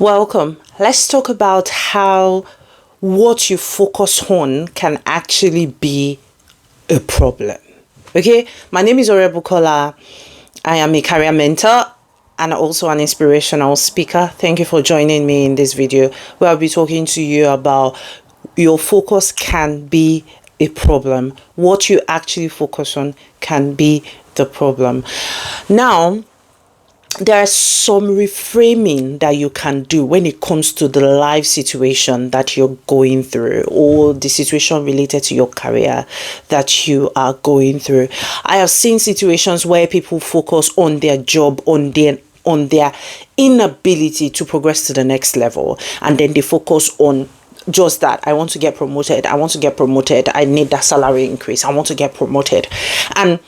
Welcome. Let's talk about how what you focus on can actually be a problem. Okay, my name is Orebukola. I am a career mentor and also an inspirational speaker. Thank you for joining me in this video where I'll be talking to you about your focus can be a problem. What you actually focus on can be the problem. Now, there are some reframing that you can do when it comes to the life situation that you're going through or the situation related to your career that you are going through. I have seen situations where people focus on their job, on their inability to progress to the next level, and then they focus on just that. I want to get promoted. I need that salary increase. I want to get promoted. And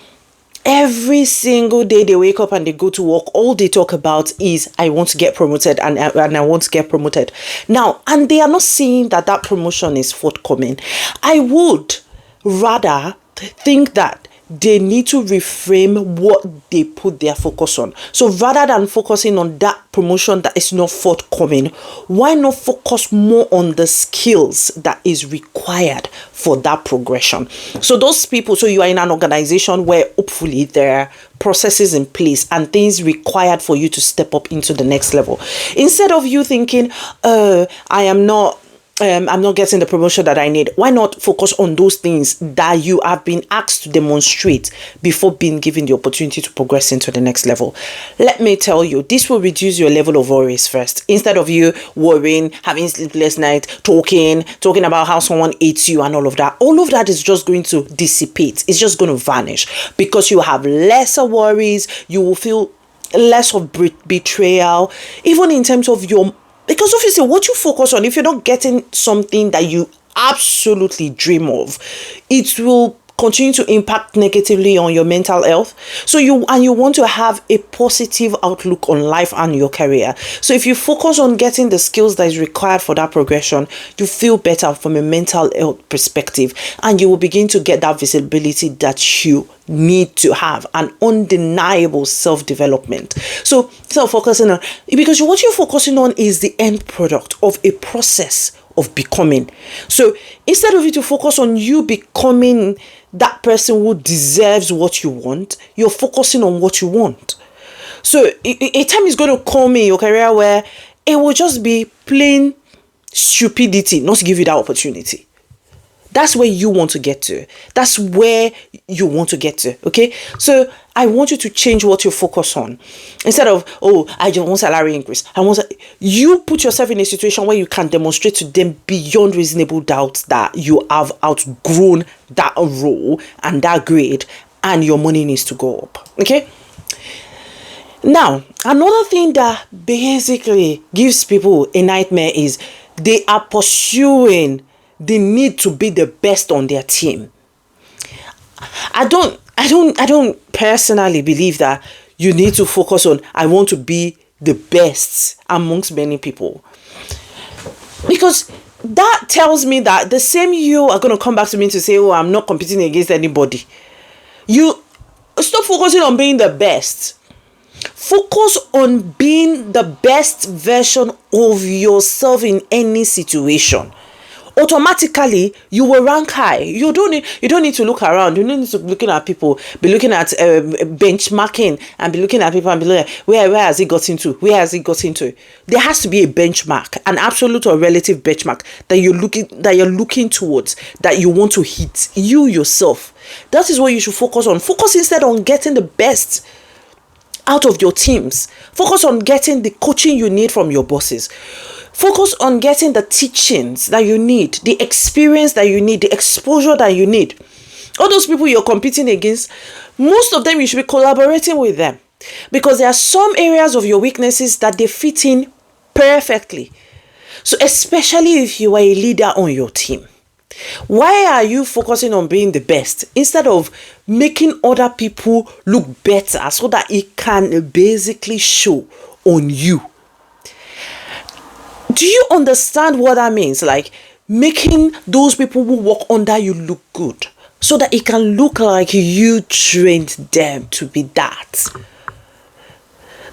every single day they wake up and they go to work, all they talk about is I want to get promoted and I want to get promoted now, and they are not seeing that promotion is forthcoming. I would rather think that they need to reframe what they put their focus on. So rather than focusing on that promotion that is not forthcoming, why not focus more on the skills that is required for that progression? So those people, so you are in an organization where hopefully there are processes in place and things required for you to step up into the next level. Instead of you thinking, I'm not getting the promotion that I need. Why not focus on those things that you have been asked to demonstrate before being given the opportunity to progress into the next level? Let me tell you, this will reduce your level of worries first. Instead of you worrying, having sleepless night, talking about how someone hates you and all of that is just going to dissipate. It's just going to vanish because you have lesser worries. You will feel less of betrayal, even in terms of because obviously what you focus on, if you're not getting something that you absolutely dream of, it will continue to impact negatively on your mental health. So you want to have a positive outlook on life and your career. So if you focus on getting the skills that is required for that progression, you feel better from a mental health perspective, and you will begin to get that visibility that you need to have, an undeniable self-development. So focusing on, because what you're focusing on is the end product of a process of becoming. So instead of you to focus on you becoming that person who deserves what you want, you're focusing on what you want. So a time is going to come in your career where it will just be plain stupidity not to give you that opportunity. That's where you want to get to. That's where you want to get to. Okay. So I want you to change what you focus on. Instead of, I just want salary increase. You put yourself in a situation where you can demonstrate to them beyond reasonable doubt that you have outgrown that role and that grade, and your money needs to go up. Okay. Now, another thing that basically gives people a nightmare is they are pursuing the need to be the best on their team. I don't personally believe that you need to focus on I want to be the best amongst many people, because that tells me that the same you are going to come back to me to say, I'm not competing against anybody. You stop focusing on being the best. Focus on being the best version of yourself in any situation. Automatically you will rank high. You don't need to look around. You don't need to be looking at people, be looking at benchmarking, and be looking at people and be like, where has it got into? There has to be a benchmark, an absolute or relative benchmark that you're looking towards, that you want to hit you yourself. That is what you should focus on. Focus instead on getting the best out of your teams. Focus on getting the coaching you need from your bosses. Focus on getting the teachings that you need, the experience that you need, the exposure that you need. All those people you're competing against, most of them you should be collaborating with them, because there are some areas of your weaknesses that they fit in perfectly. So especially if you are a leader on your team, why are you focusing on being the best instead of making other people look better so that it can basically show on you? Do you understand what that means? Like making those people who work under you look good so that it can look like you trained them to be that.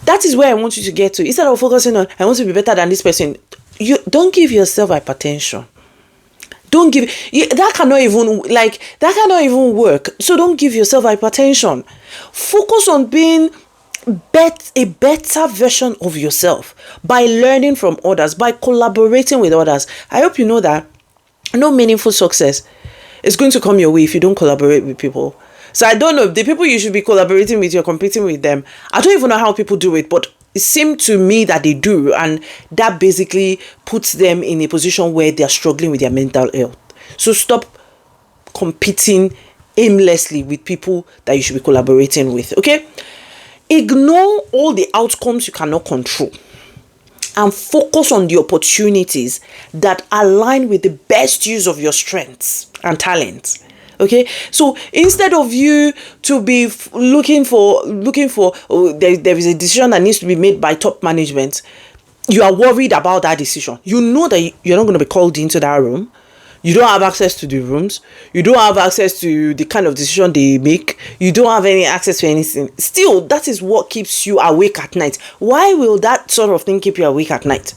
That is where I want you to get to. Instead of focusing on, I want to be better than this person, you don't give yourself hypertension. Don't give that cannot even work. So don't give yourself hypertension. Focus on being a better version of yourself by learning from others, by collaborating with others. I hope you know that no meaningful success is going to come your way if you don't collaborate with people. So I don't know, the people you should be collaborating with, you're competing with them. I don't even know how people do it, but it seemed to me that they do, and that basically puts them in a position where they're struggling with their mental health. So stop competing aimlessly with people that you should be collaborating with, okay? Ignore all the outcomes you cannot control and focus on the opportunities that align with the best use of your strengths and talents. Okay, so instead of you to be looking for there is a decision that needs to be made by top management, you are worried about that decision. You know that you're not going to be called into that room. You don't have access to the rooms. You don't have access to the kind of decision they make. You don't have any access to anything. Still, that is what keeps you awake at night. Why will that sort of thing keep you awake at night?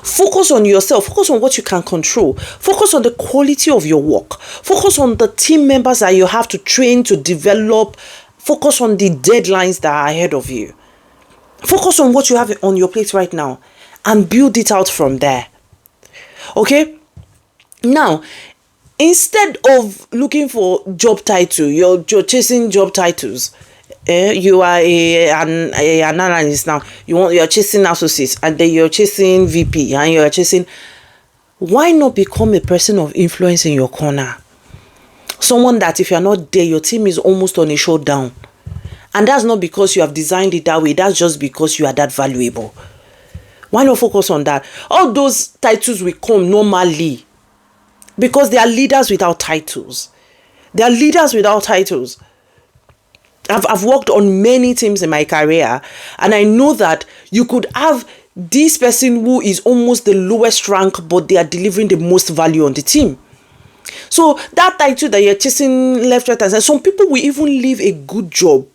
Focus on yourself. Focus on what you can control. Focus on the quality of your work. Focus on the team members that you have to train, to develop. Focus on the deadlines that are ahead of you. Focus on what you have on your plate right now and build it out from there. Okay? Now, instead of looking for job title, you're chasing job titles. You are an analyst now. You're chasing associates, and then you're chasing VP, and you're chasing. Why not become a person of influence in your corner? Someone that if you're not there, your team is almost on a shutdown. And that's not because you have designed it that way. That's just because you are that valuable. Why not focus on that? All those titles will come normally because they are leaders without titles. They are leaders without titles. I've worked on many teams in my career, and I know that you could have this person who is almost the lowest rank, but they are delivering the most value on the team. So that title that you're chasing left, right, and center, some people will even leave a good job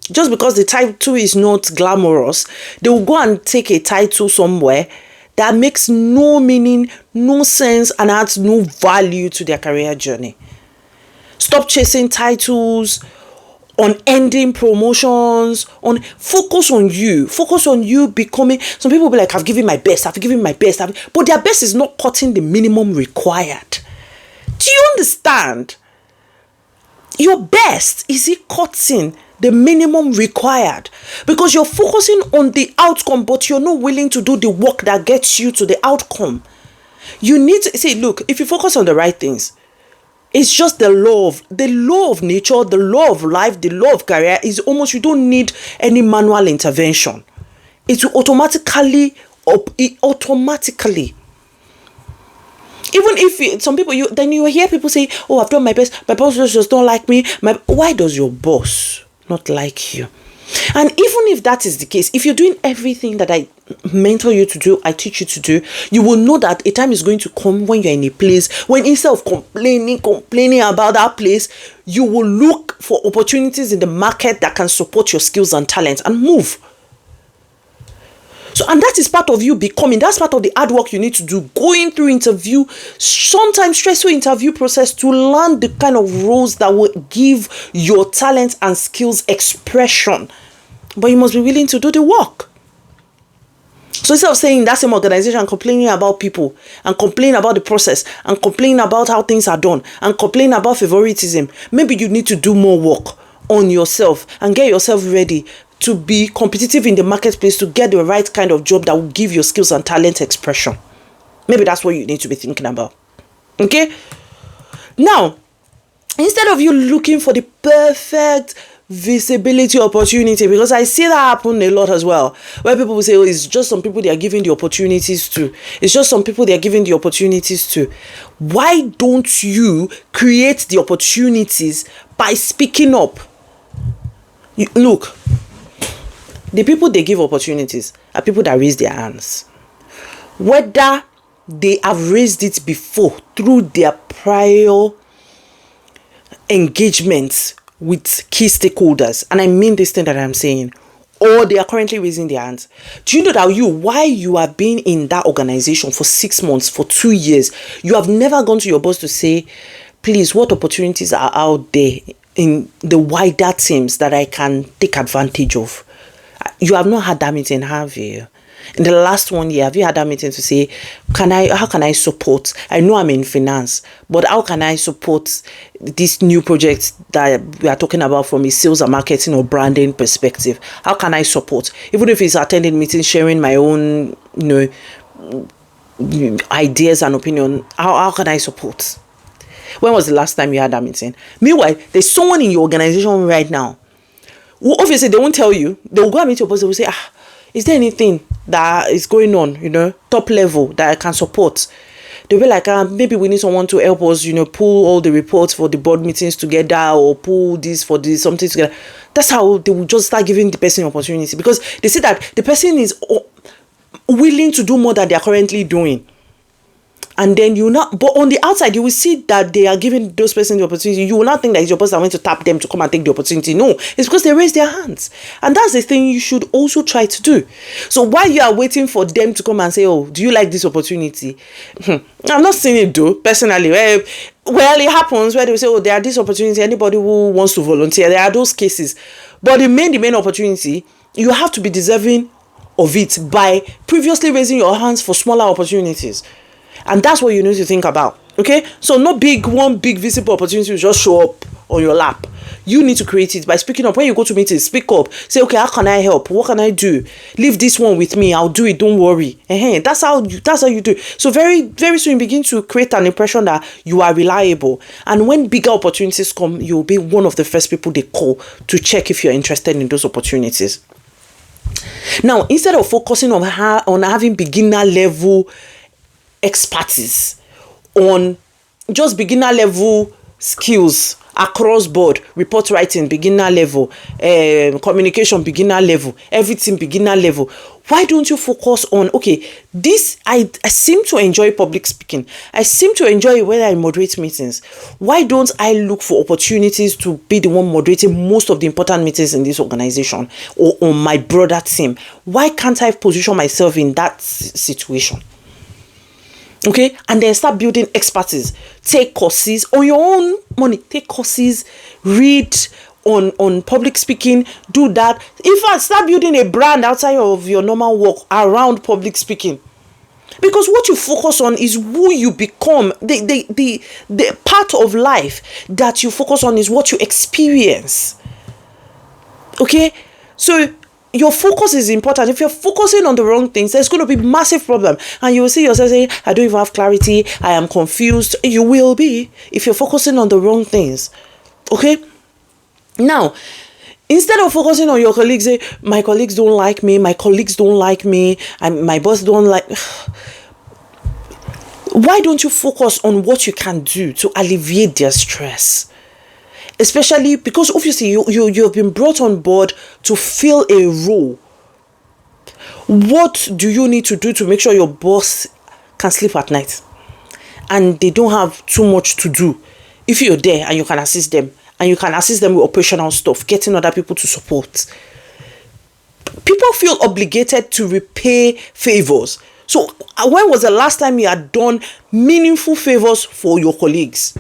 just because the title is not glamorous. They will go and take a title somewhere that makes no meaning, no sense, and adds no value to their career journey. Stop chasing titles, on ending promotions, on focus on you becoming. Some people will be like, I've given my best, but their best is not cutting the minimum required. Do you understand? Your best, is it cutting the minimum required? Because you're focusing on the outcome, but you're not willing to do the work that gets you to the outcome. You need to see, look, if you focus on the right things, it's just the law of nature, the law of life, the law of career is almost, you don't need any manual intervention. It will automatically. Even if some people, you hear people say, oh, I've done my best, my boss just don't like me. Why does your boss not like you? And even if that is the case, if you're doing everything that I mentor you to do, I teach you to do, you will know that a time is going to come when you're in a place when instead of complaining about that place, you will look for opportunities in the market that can support your skills and talents and move. So, and that is part of you becoming, that's part of the hard work you need to do, going through interview, sometimes stressful interview process to learn the kind of roles that will give your talent and skills expression. But you must be willing to do the work. So instead of saying that same organization and complaining about people and complaining about the process and complaining about how things are done and complaining about favoritism, maybe you need to do more work on yourself and get yourself ready to be competitive in the marketplace, to get the right kind of job that will give your skills and talent expression. Maybe that's what you need to be thinking about. Okay? Now, instead of you looking for the perfect visibility opportunity, because I see that happen a lot as well, where people will say, oh, it's just some people they are giving the opportunities to. It's just some people they are giving the opportunities to. Why don't you create the opportunities by speaking up? Look, the people they give opportunities are people that raise their hands. Whether they have raised it before through their prior engagements with key stakeholders, and I mean this thing that I'm saying, or they are currently raising their hands. Do you know that while you have been in that organization for 6 months, for 2 years, you have never gone to your boss to say, please, what opportunities are out there in the wider teams that I can take advantage of? You have not had that meeting, have you? In the last 1 year, have you had that meeting to say, how can I support? I know I'm in finance, but how can I support this new project that we are talking about from a sales and marketing or branding perspective? How can I support? Even if it's attending meetings, sharing my own, ideas and opinion, how can I support? When was the last time you had that meeting? Meanwhile, there's someone in your organization right now who obviously they won't tell you. They will go and meet your boss. They will say, is there anything that is going on, top level that I can support? They'll be like, maybe we need someone to help us, pull all the reports for the board meetings together, or pull this for this, something together. That's how they will just start giving the person opportunity, because they see that the person is willing to do more than they are currently doing. And then but on the outside, you will see that they are giving those persons the opportunity. You will not think that it's your person that went to tap them to come and take the opportunity. No, it's because they raised their hands. And that's the thing you should also try to do. So while you are waiting for them to come and say, oh, do you like this opportunity? I'm not saying it though, personally. Well, it happens where they will say, oh, there are this opportunity. Anybody who wants to volunteer, there are those cases. But the main opportunity, you have to be deserving of it by previously raising your hands for smaller opportunities. And that's what you need to think about. Okay? So no one big visible opportunity will just show up on your lap. You need to create it by speaking up. When you go to meetings, speak up. Say, okay, how can I help? What can I do? Leave this one with me. I'll do it. Don't worry. That's how you do. So very, very soon you begin to create an impression that you are reliable. And when bigger opportunities come, you'll be one of the first people they call to check if you're interested in those opportunities. Now, instead of focusing on having beginner level expertise, on just beginner level skills across board, report writing beginner level, communication beginner level, everything beginner level, why don't you focus on, okay, this I seem to enjoy public speaking, I seem to enjoy it when I moderate meetings. Why don't I look for opportunities to be the one moderating most of the important meetings in this organization or on my broader team? Why can't I position myself in that situation? Okay, and then start building expertise. Take courses on your own money. Take courses, read on public speaking, do that. In fact, start building a brand outside of your normal work around public speaking. Because what you focus on is who you become. The part of life that you focus on is what you experience. Okay, so your focus is important. If you're focusing on the wrong things, there's going to be massive problem. And you will see yourself saying, I don't even have clarity. I am confused. You will be if you're focusing on the wrong things. Okay? Now, instead of focusing on your colleagues, say, my colleagues don't like me, my colleagues don't like me, and my boss don't like... Why don't you focus on what you can do to alleviate their stress? Especially because obviously you've been brought on board to fill a role. What do you need to do to make sure your boss can sleep at night and they don't have too much to do? If you're there and you can assist them, and you can assist them with operational stuff, getting other people to support. People feel obligated to repay favors. So when was the last time you had done meaningful favors for your colleagues?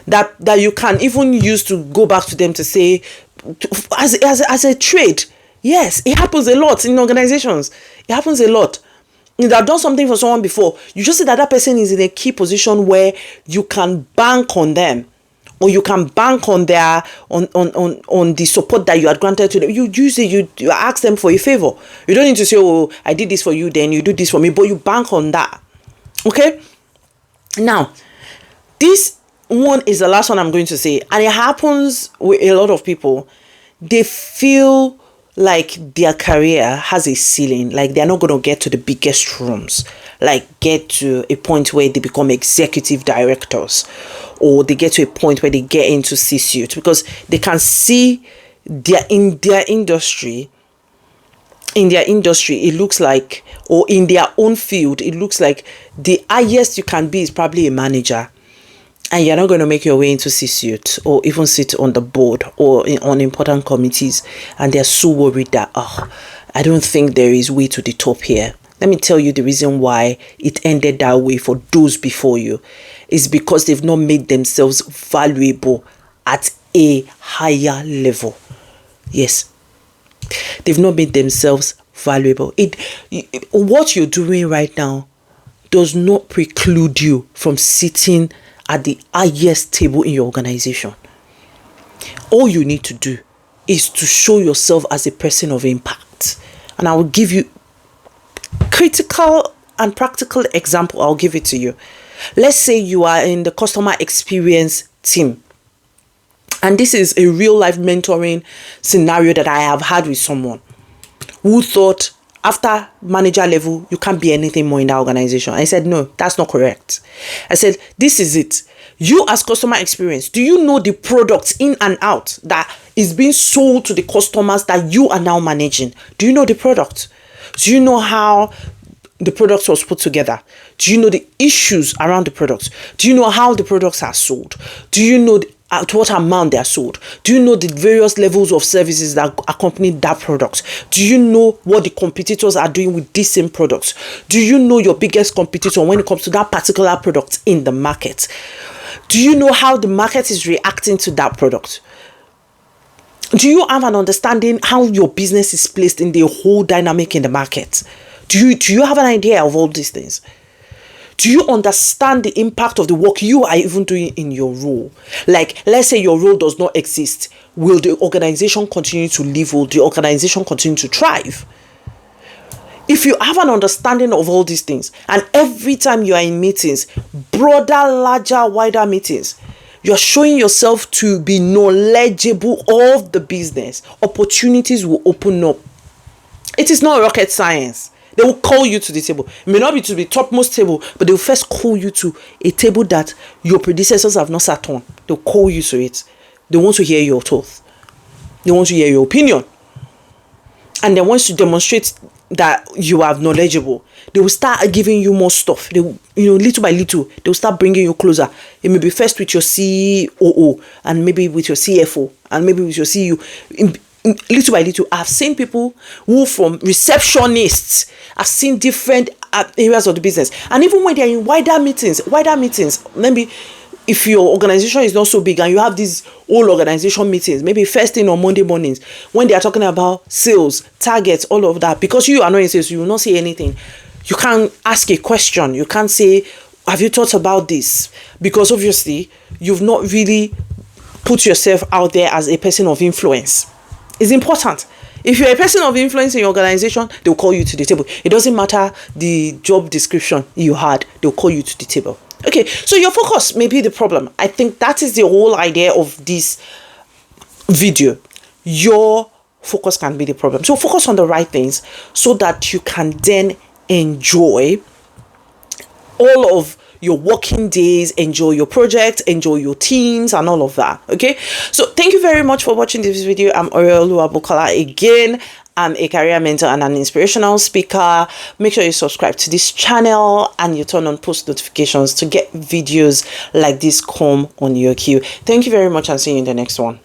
That you can even use to go back to them to say, as a trade. Yes, it happens a lot in organizations. It happens a lot. You have done something for someone before. You just see that person is in a key position where you can bank on them, or you can bank on their on the support that you had granted to them. You ask them for a favor. You don't need to say, oh, I did this for you, then you do this for me, but you bank on that. Okay? Now, this one is the last one I'm going to say, and it happens with a lot of people. They feel like their career has a ceiling, like they're not going to get to the biggest rooms, like get to a point where they become executive directors, or they get to a point where they get into C-suite, because they can see in their industry, it looks like, or in their own field, it looks like the highest you can be is probably a manager. and you're not going to make your way into C-suite or even sit on the board or on important committees, and they're so worried that, oh, I don't think there is way to the top here. Let me tell you the reason why it ended that way for those before you is because they've not made themselves valuable at a higher level. Yes, they've not made themselves valuable. What you're doing right now does not preclude you from sitting at the highest table in your organization. All you need to do is to show yourself as a person of impact. And I will give you critical and practical example. I'll give it to you. Let's say you are in the customer experience team. And this is a real life mentoring scenario that I have had with someone who thought after manager level, you can't be anything more in that organization. I said, no, that's not correct. I said, this is it. You as customer experience, do you know the products in and out that is being sold to the customers that you are now managing? Do you know the product? Do you know how the product was put together? Do you know the issues around the products? Do you know how the products are sold? Do you know at what amount they are sold? Do you know the various levels of services that accompany that product? Do you know what the competitors are doing with these same products? Do you know your biggest competitor when it comes to that particular product in the market? Do you know how the market is reacting to that product? Do you have an understanding how your business is placed in the whole dynamic in the market? Do you have an idea of all these things? Do you understand the impact of the work you are even doing in your role? Like, let's say your role does not exist. Will the organization continue to live? Will the organization continue to thrive? If you have an understanding of all these things, and every time you are in meetings, broader, larger, wider meetings, you're showing yourself to be knowledgeable of the business, opportunities will open up. It is not rocket science. They will call you to the table. It may not be to the topmost table, but they will first call you to a table that your predecessors have not sat on. They'll call you to it. They want to hear your thoughts. They want to hear your opinion. And then once you demonstrate that you are knowledgeable, they will start giving you more stuff. They will, little by little, they will start bringing you closer. It may be first with your COO, and maybe with your CFO, and maybe with your CEO. Little by little, I've seen people who from receptionists, I've seen different areas of the business. And even when they're in wider meetings, maybe if your organization is not so big and you have these whole organization meetings, maybe first thing on Monday mornings, when they are talking about sales, targets, all of that, because you are not in sales, you will not say anything. You can't ask a question. You can't say, have you thought about this? Because obviously, you've not really put yourself out there as a person of influence. It's important. If you're a person of influence in your organization, they'll call you to the table. It doesn't matter the job description you had, they'll call you to the table. Okay, so your focus may be the problem. I think that is the whole idea of this video. Your focus can be the problem. So focus on the right things so that you can then enjoy all of your working days, enjoy your projects, enjoy your teams and all of that. Okay, so thank you very much for watching this video. I'm Oreoluwa Bukola again. I'm a career mentor and an inspirational speaker. Make sure you subscribe to this channel and you turn on post notifications to get videos like this come on your queue. Thank you very much and see you in the next one.